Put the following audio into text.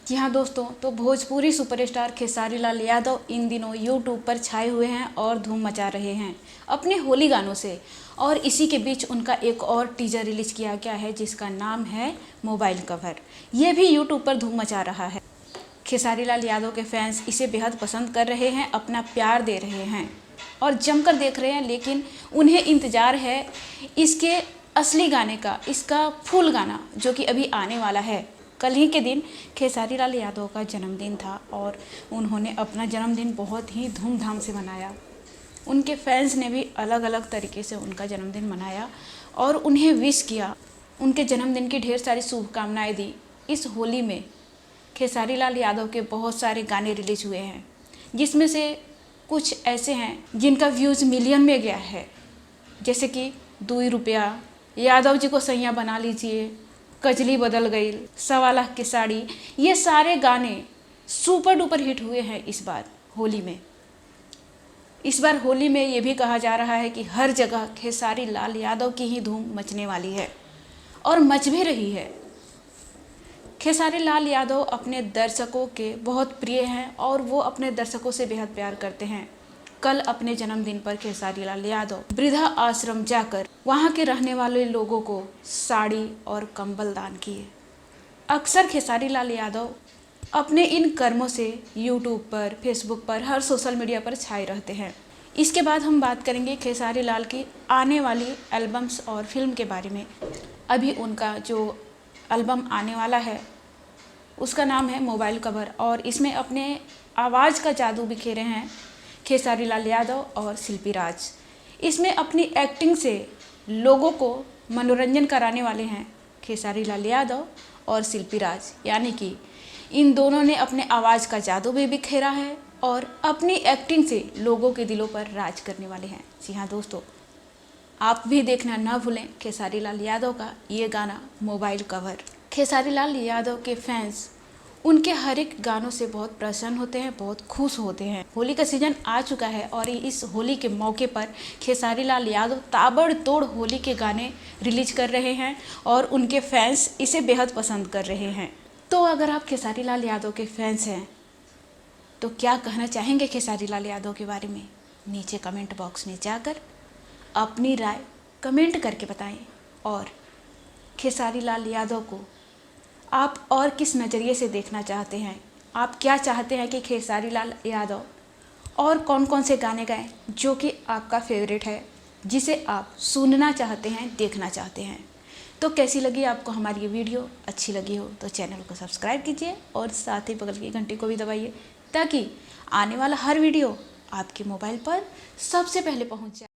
जी हाँ दोस्तों, तो भोजपुरी सुपरस्टार खेसारी लाल यादव इन दिनों यूट्यूब पर छाए हुए हैं और धूम मचा रहे हैं अपने होली गानों से। और इसी के बीच उनका एक और टीजर रिलीज किया गया है जिसका नाम है मोबाइल कवर। ये भी यूट्यूब पर धूम मचा रहा है। खेसारी लाल यादव के फैंस इसे बेहद पसंद कर रहे हैं, अपना प्यार दे रहे हैं और जमकर देख रहे हैं। लेकिन उन्हें इंतज़ार है इसके असली गाने का, इसका फुल गाना जो कि अभी आने वाला है। कल ही के दिन खेसारी लाल यादव का जन्मदिन था और उन्होंने अपना जन्मदिन बहुत ही धूमधाम से मनाया। उनके फैंस ने भी अलग अलग तरीके से उनका जन्मदिन मनाया और उन्हें विश किया, उनके जन्मदिन की ढेर सारी शुभकामनाएं दी। इस होली में खेसारी लाल यादव के बहुत सारे गाने रिलीज हुए हैं, जिसमें से कुछ ऐसे हैं जिनका व्यूज़ मिलियन में गया है, जैसे कि 2 रुपया, यादव जी को सैया बना लीजिए, कजली बदल गई, 1.25 लाख की साड़ी। ये सारे गाने सुपर डुपर हिट हुए हैं इस बार होली में। इस बार होली में ये भी कहा जा रहा है कि हर जगह खेसारी लाल यादव की ही धूम मचने वाली है और मच भी रही है। खेसारी लाल यादव अपने दर्शकों के बहुत प्रिय हैं और वो अपने दर्शकों से बेहद प्यार करते हैं। कल अपने जन्मदिन पर खेसारी लाल यादव वृद्धा आश्रम जाकर वहां के रहने वाले लोगों को साड़ी और कंबल दान किए। अक्सर खेसारी लाल यादव अपने इन कर्मों से यूट्यूब पर, फेसबुक पर, हर सोशल मीडिया पर छाए रहते हैं। इसके बाद हम बात करेंगे खेसारी लाल की आने वाली एल्बम्स और फिल्म के बारे में। अभी उनका जो एल्बम आने वाला है उसका नाम है मोबाइल कवर और इसमें अपने आवाज़ का जादू बिखेरे हैं खेसारी लाल यादव और शिल्पी राज। इसमें अपनी एक्टिंग से लोगों को मनोरंजन कराने वाले हैं खेसारी लाल यादव और शिल्पी राज, यानी कि इन दोनों ने अपने आवाज़ का जादू भी बिखेरा है और अपनी एक्टिंग से लोगों के दिलों पर राज करने वाले हैं। जी हाँ दोस्तों, आप भी देखना ना भूलें खेसारी लाल यादव का ये गाना मोबाइल कवर। खेसारी लाल यादव के फैंस उनके हर एक गानों से बहुत प्रसन्न होते हैं, बहुत खुश होते हैं। होली का सीजन आ चुका है और इस होली के मौके पर खेसारी लाल यादव ताबड़तोड़ होली के गाने रिलीज कर रहे हैं और उनके फैंस इसे बेहद पसंद कर रहे हैं। तो अगर आप खेसारी लाल यादव के फैंस हैं तो क्या कहना चाहेंगे खेसारी लाल यादव के बारे में? नीचे कमेंट बॉक्स में जाकर अपनी राय कमेंट करके बताएं। और खेसारी लाल यादव को आप और किस नज़रिए से देखना चाहते हैं? आप क्या चाहते हैं कि खेसारी लाल यादव और कौन कौन से गाने गाएं जो कि आपका फेवरेट है, जिसे आप सुनना चाहते हैं, देखना चाहते हैं? तो कैसी लगी आपको हमारी ये वीडियो? अच्छी लगी हो तो चैनल को सब्सक्राइब कीजिए और साथ ही बगल की घंटी को भी दबाइए ताकि आने वाला हर वीडियो आपके मोबाइल पर सबसे पहले पहुंच जाए।